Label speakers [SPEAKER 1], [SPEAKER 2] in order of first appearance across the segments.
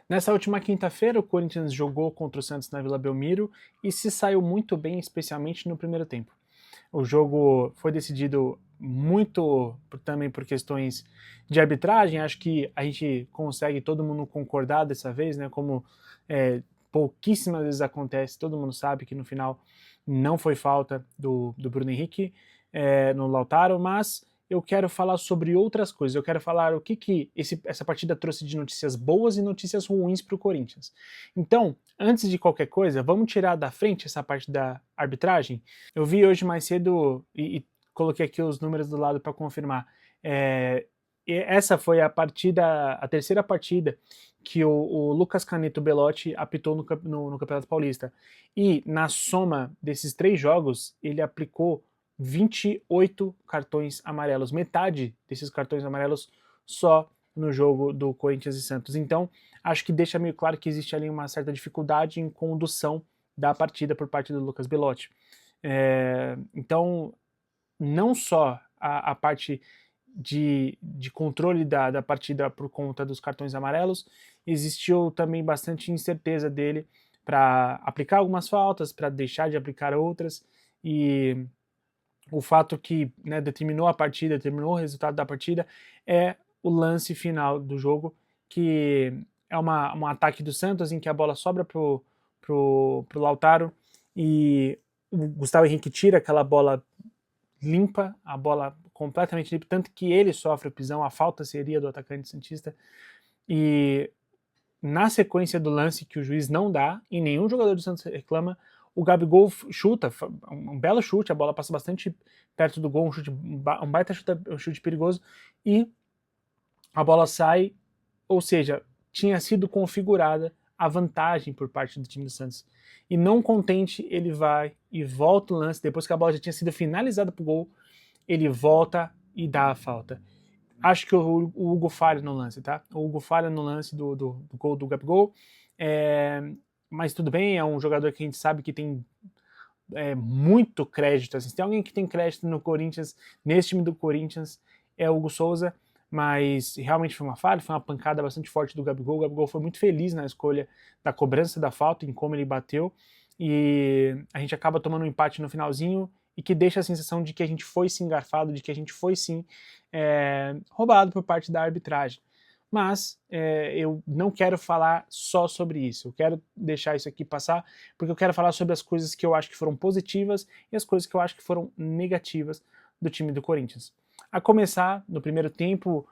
[SPEAKER 1] Nessa última quinta-feira, o Corinthians jogou contra o Santos na Vila Belmiro e se saiu muito bem, especialmente no primeiro tempo. O jogo foi decidido muito também por questões de arbitragem. Acho que a gente consegue todo mundo concordar dessa vez, né? Como pouquíssimas vezes acontece, todo mundo sabe que no final não foi falta do Bruno Henrique no Lautaro, mas eu quero falar sobre outras coisas. Eu quero falar o que essa partida trouxe de notícias boas e notícias ruins para o Corinthians. Então, antes de qualquer coisa, vamos tirar da frente essa parte da arbitragem. Eu vi hoje mais cedo e coloquei aqui os números do lado para confirmar. Essa foi a terceira partida que o Lucas Caneto Belotti apitou no Campeonato Paulista. E na soma desses 3 jogos, ele aplicou 28 cartões amarelos, metade desses cartões amarelos só no jogo do Corinthians e Santos. Então, acho que deixa meio claro que existe ali uma certa dificuldade em condução da partida por parte do Lucas Belotti. Então, não só a parte de controle da partida por conta dos cartões amarelos, existiu também bastante incerteza dele para aplicar algumas faltas, para deixar de aplicar outras, e o fato que, né, determinou a partida, determinou o resultado da partida, é o lance final do jogo, que é um ataque do Santos em que a bola sobra pro Lautaro e o Gustavo Henrique tira aquela bola limpa, a bola completamente limpa, tanto que ele sofre o pisão, a falta seria do atacante santista, e na sequência do lance que o juiz não dá, e nenhum jogador do Santos reclama, o Gabigol chuta, um belo chute, a bola passa bastante perto do gol, um baita chute perigoso, e a bola sai, ou seja, tinha sido configurada a vantagem por parte do time do Santos. E não contente, ele vai e volta o lance, depois que a bola já tinha sido finalizada pro gol, ele volta e dá a falta. Acho que o Hugo falha no lance, tá? O Hugo falha no lance do gol do Gabigol, mas tudo bem, é um jogador que a gente sabe que tem muito crédito. Assim, se tem alguém que tem crédito no Corinthians, nesse time do Corinthians, é o Hugo Souza, mas realmente foi uma falha, foi uma pancada bastante forte do Gabigol. O Gabigol foi muito feliz na escolha da cobrança da falta, em como ele bateu, e a gente acaba tomando um empate no finalzinho, e que deixa a sensação de que a gente foi sim engarfado, de que a gente foi sim roubado por parte da arbitragem. Mas eu não quero falar só sobre isso, eu quero deixar isso aqui passar, porque eu quero falar sobre as coisas que eu acho que foram positivas e as coisas que eu acho que foram negativas do time do Corinthians. A começar, no primeiro tempo,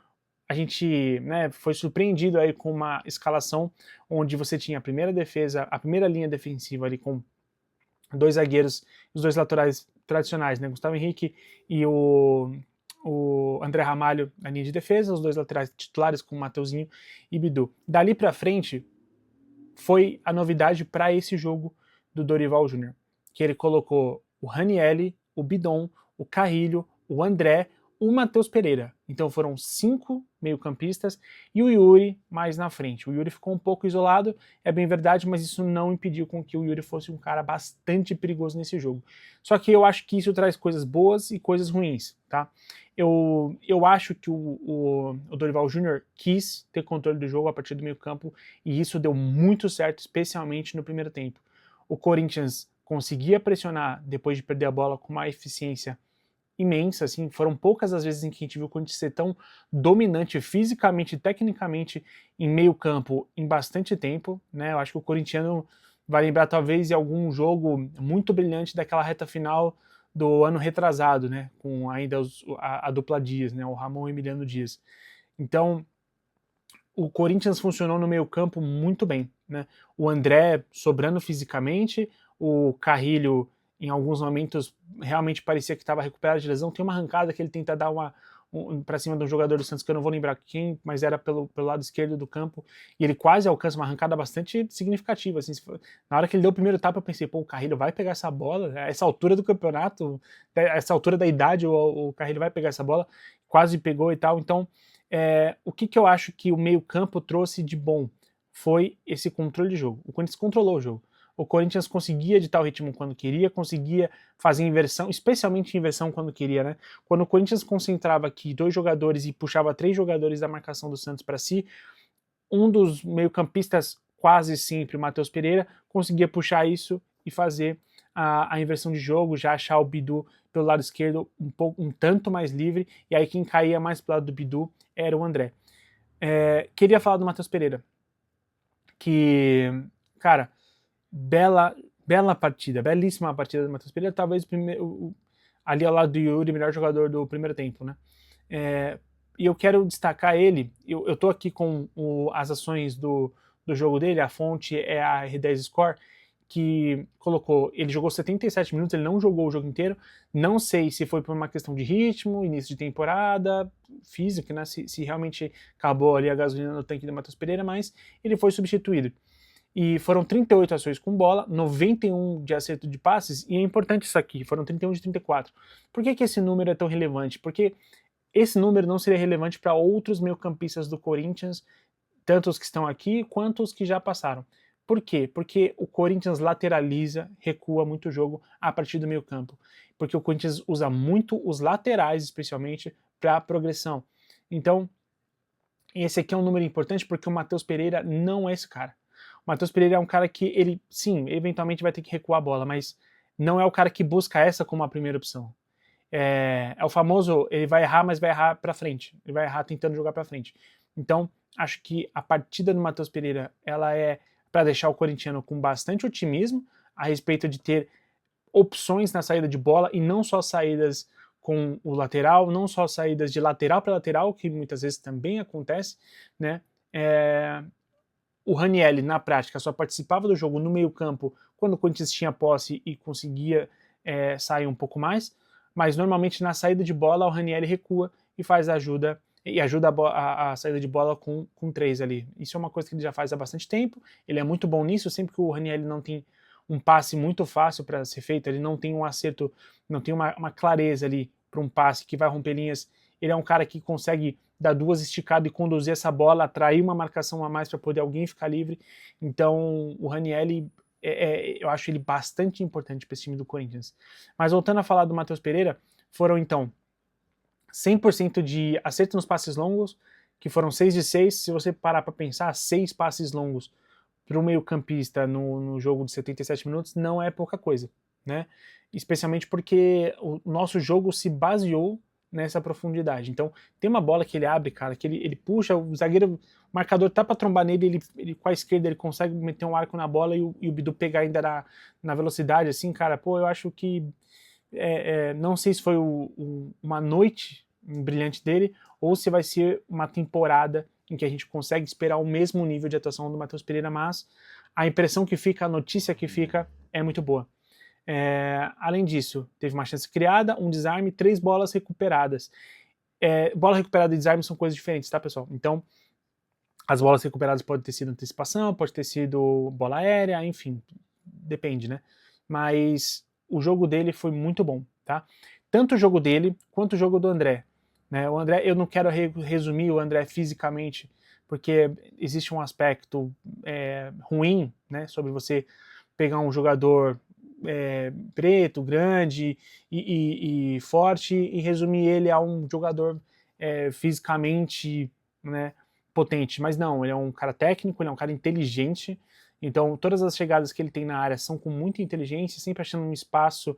[SPEAKER 1] a gente, né, foi surpreendido aí com uma escalação onde você tinha a primeira defesa, a primeira linha defensiva ali com 2 zagueiros, os 2 laterais tradicionais, né, Gustavo Henrique e o André Ramalho na linha de defesa, os 2 laterais titulares com o Mateuzinho e Bidu. Dali para frente foi a novidade para esse jogo do Dorival Júnior, que ele colocou o Ranielli, o Bidon, o Carrilho, o André, o Matheus Pereira. Então foram 5 meio-campistas e o Yuri mais na frente. O Yuri ficou um pouco isolado, é bem verdade, mas isso não impediu com que o Yuri fosse um cara bastante perigoso nesse jogo. Só que eu acho que isso traz coisas boas e coisas ruins, tá? Eu acho que o Dorival Júnior quis ter controle do jogo a partir do meio-campo e isso deu muito certo, especialmente no primeiro tempo. O Corinthians conseguia pressionar depois de perder a bola com uma eficiência imensa, assim, foram poucas as vezes em que a gente viu o Corinthians ser tão dominante fisicamente e tecnicamente em meio campo em bastante tempo, né? Eu acho que o corintiano vai lembrar talvez de algum jogo muito brilhante daquela reta final do ano retrasado, né? Com ainda a dupla Dias, né? O Ramon e Emiliano Dias. Então, o Corinthians funcionou no meio campo muito bem, né? O André sobrando fisicamente, o Carrilho em alguns momentos realmente parecia que estava recuperado de lesão. Tem uma arrancada que ele tenta dar para cima do jogador do Santos, que eu não vou lembrar quem, mas era pelo lado esquerdo do campo, e ele quase alcança uma arrancada bastante significativa. Assim, na hora que ele deu o primeiro tapa, eu pensei, pô, o Carrilho vai pegar essa bola, a essa altura do campeonato, a essa altura da idade, o Carrilho vai pegar essa bola, quase pegou e tal. Então, o que eu acho que o meio-campo trouxe de bom foi esse controle de jogo. O Corinthians controlou o jogo. O Corinthians conseguia editar o ritmo quando queria, conseguia fazer inversão, especialmente inversão quando queria, né? Quando o Corinthians concentrava aqui 2 jogadores e puxava 3 jogadores da marcação do Santos para si, um dos meio-campistas, quase sempre o Matheus Pereira, conseguia puxar isso e fazer a inversão de jogo, já achar o Bidu pelo lado esquerdo um tanto mais livre, e aí quem caía mais pro lado do Bidu era o André. Queria falar do Matheus Pereira, que, cara, bela partida, belíssima partida do Matheus Pereira, talvez ali ao lado do Yuri, melhor jogador do primeiro tempo, né? E eu quero destacar ele, eu tô aqui com as ações do jogo dele, a fonte é a R10 Score, que colocou, ele jogou 77 minutos, ele não jogou o jogo inteiro, não sei se foi por uma questão de ritmo, início de temporada, físico, né, se realmente acabou ali a gasolina no tanque do Matheus Pereira, mas ele foi substituído. E foram 38 ações com bola, 91 de acerto de passes, e é importante isso aqui, foram 31 de 34. Por que esse número é tão relevante? Porque esse número não seria relevante para outros meio-campistas do Corinthians, tanto os que estão aqui quanto os que já passaram. Por quê? Porque o Corinthians lateraliza, recua muito o jogo a partir do meio campo. Porque o Corinthians usa muito os laterais, especialmente, para progressão. Então, esse aqui é um número importante porque o Matheus Pereira não é esse cara. O Matheus Pereira é um cara que ele, sim, eventualmente vai ter que recuar a bola, mas não é o cara que busca essa como a primeira opção. É o famoso, ele vai errar, mas vai errar para frente. Ele vai errar tentando jogar para frente. Então, acho que a partida do Matheus Pereira, ela é para deixar o corintiano com bastante otimismo a respeito de ter opções na saída de bola e não só saídas com o lateral, não só saídas de lateral para lateral, que muitas vezes também acontece, né? O Ranieri, na prática, só participava do jogo no meio-campo quando o Corinthians tinha posse e conseguia sair um pouco mais, mas normalmente na saída de bola o Ranieri recua e faz ajuda a saída de bola com 3 ali. Isso é uma coisa que ele já faz há bastante tempo, ele é muito bom nisso, sempre que o Ranieri não tem um passe muito fácil para ser feito, ele não tem um acerto, não tem uma clareza ali para um passe que vai romper linhas, ele é um cara que consegue dar 2 esticadas e conduzir essa bola, atrair uma marcação a mais para poder alguém ficar livre. Então o Ranieri, eu acho ele bastante importante para esse time do Corinthians. Mas voltando a falar do Matheus Pereira, foram então 100% de acerto nos passes longos, que foram 6 de 6. Se você parar para pensar, 6 passes longos para o meio-campista no jogo de 77 minutos não é pouca coisa, né? Especialmente porque o nosso jogo se baseou nessa profundidade. Então, tem uma bola que ele abre, cara, que ele puxa, o zagueiro, o marcador tá para trombar nele, ele com a esquerda ele consegue meter um arco na bola e o Bidu pegar ainda na velocidade, assim, cara, pô, eu acho que não sei se foi uma noite brilhante dele ou se vai ser uma temporada em que a gente consegue esperar o mesmo nível de atuação do Matheus Pereira, mas a impressão que fica, a notícia que fica é muito boa. Além disso, teve uma chance criada, um desarme, 3 bolas recuperadas. Bola recuperada e desarme são coisas diferentes, tá, pessoal? Então, as bolas recuperadas podem ter sido antecipação, pode ter sido bola aérea, enfim, depende, né? Mas o jogo dele foi muito bom, tá? Tanto o jogo dele quanto o jogo do André. Né? O André, eu não quero resumir o André fisicamente, porque existe um aspecto ruim, né, sobre você pegar um jogador preto, grande e forte e resumir ele a um jogador fisicamente, né, potente. Mas não, ele é um cara técnico, ele é um cara inteligente, então todas as chegadas que ele tem na área são com muita inteligência, sempre achando um espaço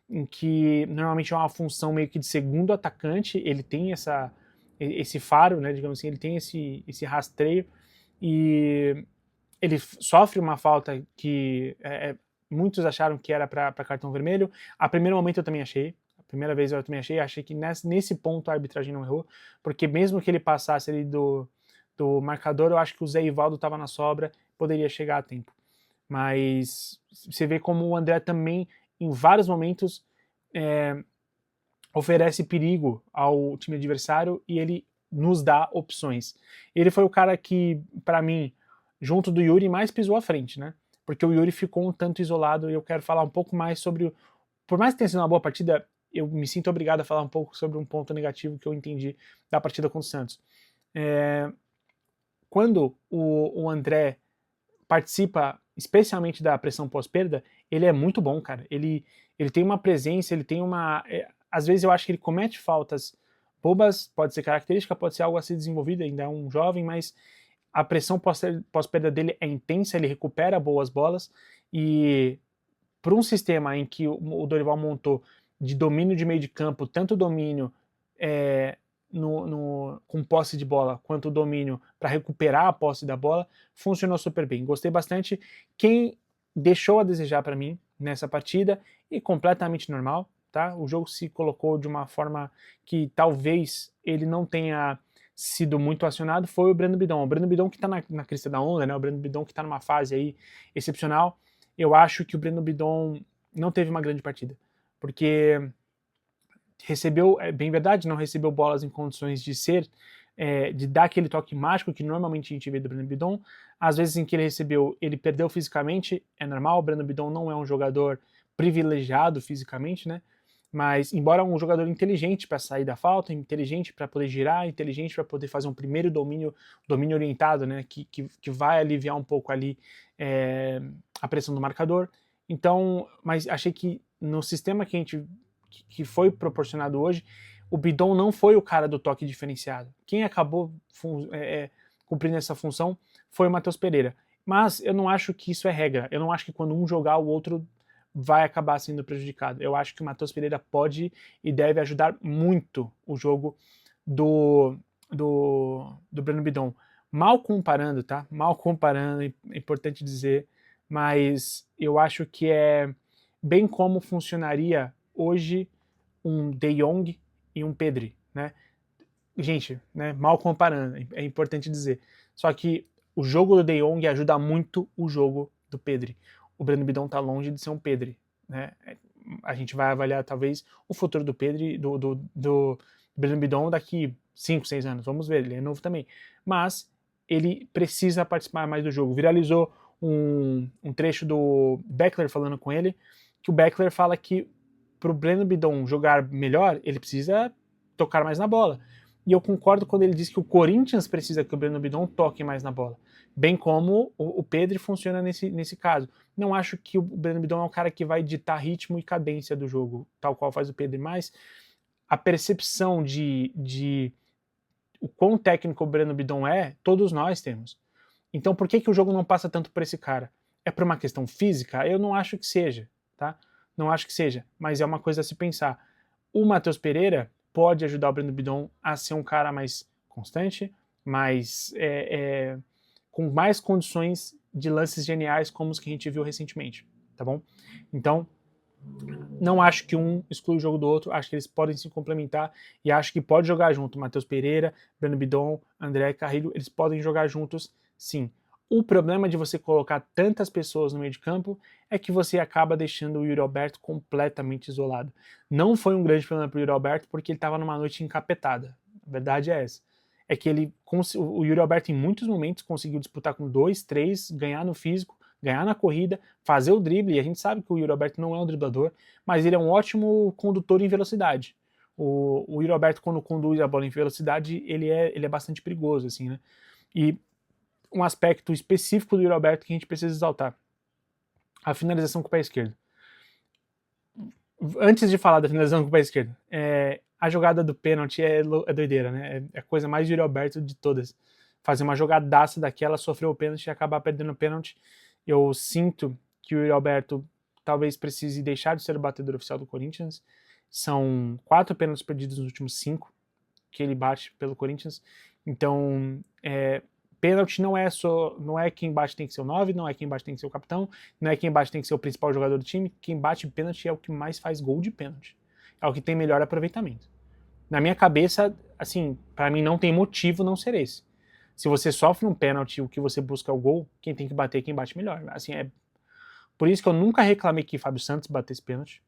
[SPEAKER 1] em que normalmente é uma função meio que de segundo atacante, ele tem esse faro, né, digamos assim, ele tem esse rastreio e ele sofre uma falta que muitos acharam que era para cartão vermelho. A primeiro momento eu também achei, a primeira vez eu também achei que nesse ponto a arbitragem não errou, porque mesmo que ele passasse ali do marcador, eu acho que o Zé Ivaldo estava na sobra, poderia chegar a tempo. Mas você vê como o André também em vários momentos oferece perigo ao time adversário e ele nos dá opções. Ele foi o cara que, para mim, junto do Yuri, mais pisou à frente, né? Porque o Yuri ficou um tanto isolado e eu quero falar um pouco mais sobre... Por mais que tenha sido uma boa partida, eu me sinto obrigado a falar um pouco sobre um ponto negativo que eu entendi da partida contra o Santos. Quando o André participa especialmente da pressão pós-perda, ele é muito bom, cara. Ele tem uma presença, ele tem uma... às vezes eu acho que ele comete faltas bobas, pode ser característica, pode ser algo a ser desenvolvido, ainda é um jovem, mas a pressão pós-perda dele é intensa, ele recupera boas bolas, e para um sistema em que o Dorival montou de domínio de meio de campo, tanto domínio com posse de bola, quanto o domínio para recuperar a posse da bola, funcionou super bem. Gostei bastante. Quem deixou a desejar para mim nessa partida, e completamente normal, tá? O jogo se colocou de uma forma que talvez ele não tenha sido muito acionado, foi o Breno Bidon. O Breno Bidon que tá na crista da onda, né? O Breno Bidon que tá numa fase aí excepcional. Eu acho que o Breno Bidon não teve uma grande partida, porque recebeu, é bem verdade, não recebeu bolas em condições de de dar aquele toque mágico que normalmente a gente vê do Breno Bidon. Às vezes em que ele recebeu, ele perdeu fisicamente, é normal, o Breno Bidon não é um jogador privilegiado fisicamente, né? Mas, embora um jogador inteligente para sair da falta, inteligente para poder girar, inteligente para poder fazer um primeiro domínio orientado, né? Que vai aliviar um pouco ali a pressão do marcador. Então, mas achei que no sistema que foi proporcionado hoje, o Bidon não foi o cara do toque diferenciado. Quem acabou cumprindo essa função foi o Matheus Pereira. Mas eu não acho que isso é regra. Eu não acho que quando um jogar, o outro vai acabar sendo prejudicado. Eu acho que o Matheus Pereira pode e deve ajudar muito o jogo do Breno Bidon. Mal comparando, tá? Mal comparando, é importante dizer, mas eu acho que é bem como funcionaria hoje um De Jong e um Pedri, né? Gente, né, mal comparando, é importante dizer. Só que o jogo do De Jong ajuda muito o jogo do Pedri. O Breno Bidon tá longe de ser um Pedri, né? A gente vai avaliar talvez o futuro do Pedri, do Breno Bidon daqui 5, 6 anos. Vamos ver, ele é novo também. Mas ele precisa participar mais do jogo. Viralizou um trecho do Beckler falando com ele, que o Beckler fala que para o Breno Bidon jogar melhor, ele precisa tocar mais na bola. E eu concordo quando ele diz que o Corinthians precisa que o Breno Bidon toque mais na bola. Bem como o Pedri funciona nesse caso. Não acho que o Breno Bidon é o cara que vai ditar ritmo e cadência do jogo, tal qual faz o Pedri, mas a percepção de o quão técnico o Breno Bidon é, todos nós temos. Então por que o jogo não passa tanto por esse cara? É por uma questão física? Eu não acho que seja, tá? Não acho que seja, mas é uma coisa a se pensar. O Matheus Pereira pode ajudar o Breno Bidon a ser um cara mais constante, com mais condições de lances geniais como os que a gente viu recentemente, tá bom? Então, não acho que um exclui o jogo do outro, acho que eles podem se complementar e acho que pode jogar junto. Matheus Pereira, Breno Bidon, André Carrillo, eles podem jogar juntos, sim. O problema de você colocar tantas pessoas no meio de campo é que você acaba deixando o Yuri Alberto completamente isolado. Não foi um grande problema para o Yuri Alberto porque ele estava numa noite encapetada. A verdade é essa. É que o Yuri Alberto em muitos momentos conseguiu disputar com 2, 3, ganhar no físico, ganhar na corrida, fazer o drible, e a gente sabe que o Yuri Alberto não é um driblador, mas ele é um ótimo condutor em velocidade. O Yuri Alberto, quando conduz a bola em velocidade, ele é bastante perigoso, assim, né? E um aspecto específico do Yuri Alberto que a gente precisa exaltar: a finalização com o pé esquerdo. Antes de falar da finalização com o pé esquerdo, a jogada do pênalti é doideira, né? É a coisa mais Yuri Alberto de todas. Fazer uma jogadaça daquela, sofrer o pênalti e acabar perdendo o pênalti. Eu sinto que o Yuri Alberto talvez precise deixar de ser o batedor oficial do Corinthians. São 4 pênaltis perdidos nos últimos 5 que ele bate pelo Corinthians. Então, pênalti não é quem bate tem que ser o 9, não é quem bate tem que ser o capitão, não é quem bate tem que ser o principal jogador do time. Quem bate pênalti é o que mais faz gol de pênalti. É o que tem melhor aproveitamento. Na minha cabeça, assim, para mim não tem motivo não ser esse. Se você sofre um pênalti, o que você busca é o gol, quem tem que bater é quem bate melhor. Assim, por isso que eu nunca reclamei que Fábio Santos batesse pênalti,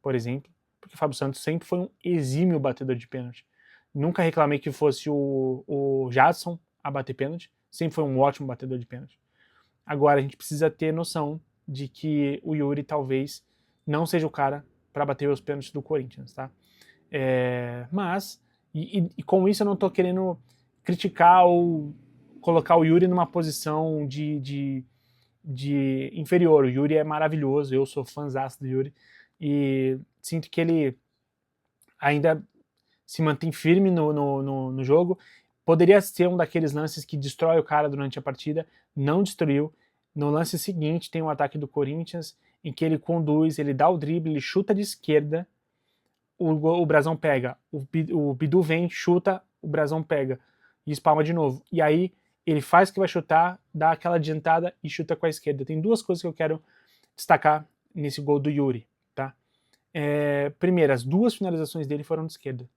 [SPEAKER 1] por exemplo, porque o Fábio Santos sempre foi um exímio batedor de pênalti. Nunca reclamei que fosse o Jadson a bater pênalti, sempre foi um ótimo batedor de pênalti. Agora a gente precisa ter noção de que o Yuri talvez não seja o cara para bater os pênaltis do Corinthians, tá? Mas, com isso eu não tô querendo criticar ou colocar o Yuri numa posição de inferior. O Yuri é maravilhoso, eu sou fãzaço do Yuri e sinto que ele ainda se mantém firme no jogo. Poderia ser um daqueles lances que destrói o cara durante a partida, não destruiu. No lance seguinte tem um ataque do Corinthians em que ele conduz, ele dá o drible, ele chuta de esquerda, o Brasão pega, o Bidu vem, chuta, o Brasão pega e espalma de novo. E aí ele faz que vai chutar, dá aquela adiantada e chuta com a esquerda. Tem duas coisas que eu quero destacar nesse gol do Yuri, tá? Primeiro, as duas finalizações dele foram de esquerda.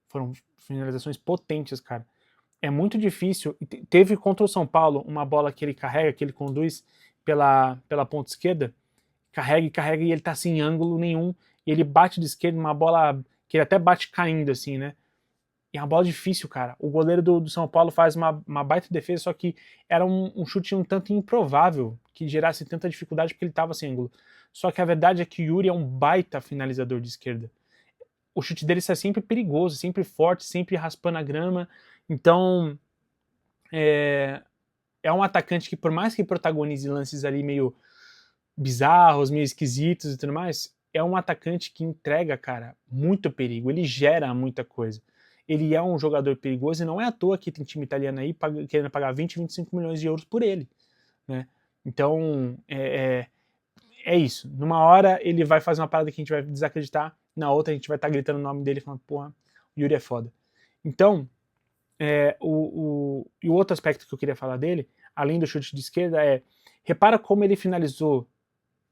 [SPEAKER 1] Foram finalizações potentes, cara. É muito difícil. Teve contra o São Paulo uma bola que ele carrega, que ele conduz pela ponta esquerda, carrega e carrega e ele tá sem ângulo nenhum, e ele bate de esquerda, uma bola que ele até bate caindo assim, né? E é uma bola difícil, cara. O goleiro do São Paulo faz uma baita defesa, só que era um chute um tanto improvável que gerasse tanta dificuldade porque ele tava sem ângulo. Só que a verdade é que o Yuri é um baita finalizador de esquerda. O chute dele é sempre perigoso, sempre forte, sempre raspando a grama. Então, é um atacante que, por mais que protagonize lances ali meio bizarros, meio esquisitos e tudo mais, é um atacante que entrega, cara, muito perigo. Ele gera muita coisa. Ele é um jogador perigoso e não é à toa que tem time italiano aí querendo pagar 20, 25 milhões de euros por ele, né? Então, é isso. Numa hora ele vai fazer uma parada que a gente vai desacreditar, na outra a gente vai estar gritando o nome dele falando, porra, o Yuri é foda. Então, e o outro aspecto que eu queria falar dele, além do chute de esquerda, repara como ele finalizou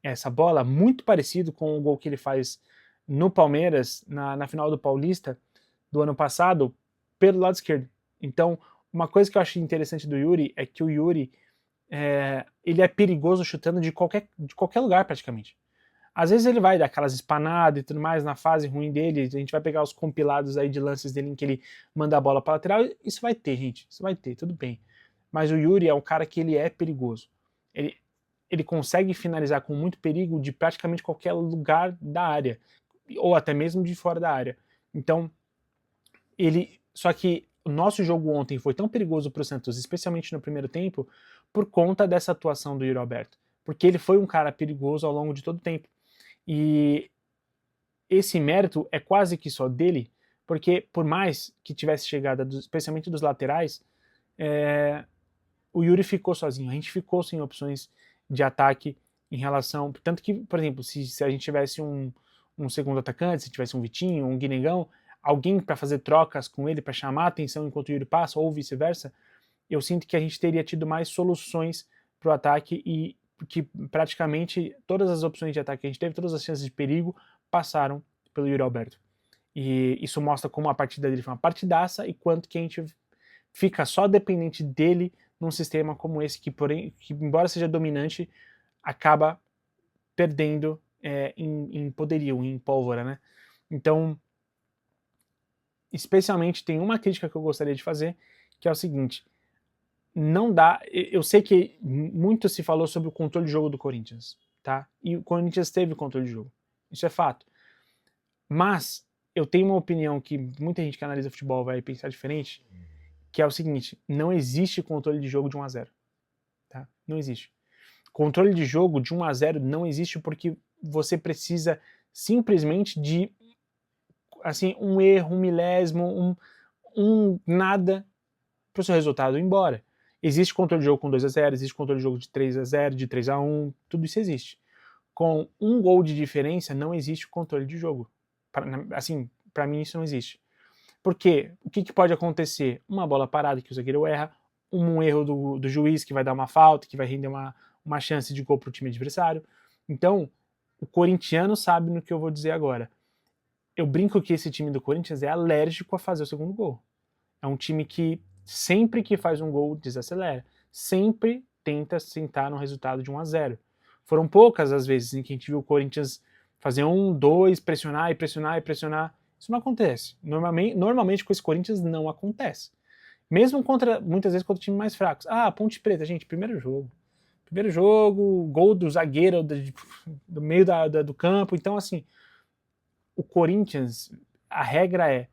[SPEAKER 1] essa bola, muito parecido com o gol que ele faz no Palmeiras, na final do Paulista do ano passado, pelo lado esquerdo. Então, uma coisa que eu achei interessante do Yuri é que o Yuri, ele é perigoso chutando de qualquer lugar praticamente. Às vezes ele vai dar aquelas espanadas e tudo mais na fase ruim dele, a gente vai pegar os compilados aí de lances dele em que ele manda a bola para lateral, isso vai ter, gente, isso vai ter, tudo bem. Mas o Yuri é um cara que ele é perigoso. Ele consegue finalizar com muito perigo de praticamente qualquer lugar da área, ou até mesmo de fora da área. Então, só que o nosso jogo ontem foi tão perigoso para o Santos, especialmente no primeiro tempo, por conta dessa atuação do Yuri Alberto. Porque ele foi um cara perigoso ao longo de todo o tempo. E esse mérito é quase que só dele, porque por mais que tivesse chegada, especialmente dos laterais, o Yuri ficou sozinho. A gente ficou sem opções de ataque em relação... Tanto que, por exemplo, se a gente tivesse um segundo atacante, se tivesse um Vitinho, um Guinegão, alguém para fazer trocas com ele, para chamar a atenção enquanto o Yuri passa, ou vice-versa, eu sinto que a gente teria tido mais soluções para o ataque e que praticamente todas as opções de ataque que a gente teve, todas as chances de perigo, passaram pelo Yuri Alberto. E isso mostra como a partida dele foi uma partidaça e quanto que a gente fica só dependente dele num sistema como esse, que embora seja dominante, acaba perdendo em poderio, em pólvora, né? Então, especialmente tem uma crítica que eu gostaria de fazer, que é o seguinte: não dá. Eu sei que muito se falou sobre o controle de jogo do Corinthians, tá? E o Corinthians teve controle de jogo. Isso é fato. Mas eu tenho uma opinião que muita gente que analisa futebol vai pensar diferente, que é o seguinte: não existe controle de jogo de 1 a 0, tá? Não existe. Controle de jogo de 1 a 0 não existe porque você precisa simplesmente de assim, um erro, um milésimo, um nada para o seu resultado ir embora. Existe controle de jogo com 2 a 0, existe controle de jogo de 3 a 0, de 3 a 1, tudo isso existe. Com um gol de diferença não existe controle de jogo. Assim, para mim isso não existe. Porque o que pode acontecer? Uma bola parada que o zagueiro erra, um erro do juiz que vai dar uma falta, que vai render uma chance de gol para o time adversário. Então, o corintiano sabe no que eu vou dizer agora. Eu brinco que esse time do Corinthians é alérgico a fazer o segundo gol. É um time que sempre que faz um gol desacelera. Sempre tenta sentar no resultado de 1 a 0. Foram poucas as vezes em que a gente viu o Corinthians fazer 1, 2, pressionar e pressionar e pressionar. Isso não acontece. Normalmente com esse Corinthians não acontece. Mesmo muitas vezes contra times mais fracos. Ah, Ponte Preta, gente, primeiro jogo. Primeiro jogo, gol do zagueiro do meio do campo. Então, assim, o Corinthians, a regra é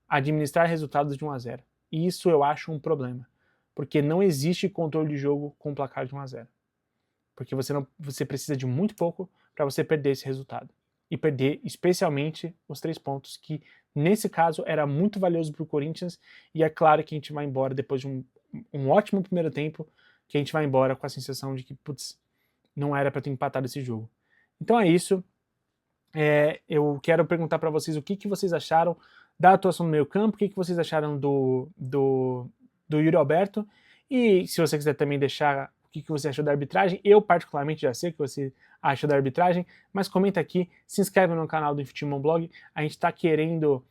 [SPEAKER 1] administrar resultados de 1 a 0. E isso eu acho um problema. Porque não existe controle de jogo com placar de 1 a 0. Porque você precisa de muito pouco para você perder esse resultado. e perder especialmente os 3 pontos, que nesse caso era muito valioso para o Corinthians, e é claro que a gente vai embora depois de um ótimo primeiro tempo, que a gente vai embora com a sensação de que, putz, não era para ter empatado esse jogo. Então é isso. Eu quero perguntar para vocês o que vocês acharam da atuação no meio campo, o que vocês acharam do Yuri Alberto, e se você quiser também deixar o que você achou da arbitragem. Eu particularmente já sei o que você acha da arbitragem, mas comenta aqui, se inscreve no canal do Futebol Blog. A gente está querendo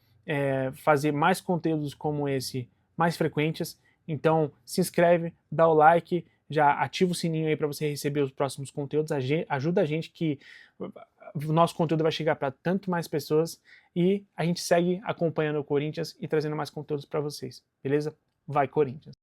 [SPEAKER 1] fazer mais conteúdos como esse, mais frequentes, então se inscreve, dá o like, já ativa o sininho aí para você receber os próximos conteúdos, ajuda a gente que o nosso conteúdo vai chegar para tanto mais pessoas, e a gente segue acompanhando o Corinthians e trazendo mais conteúdos para vocês, beleza? Vai, Corinthians!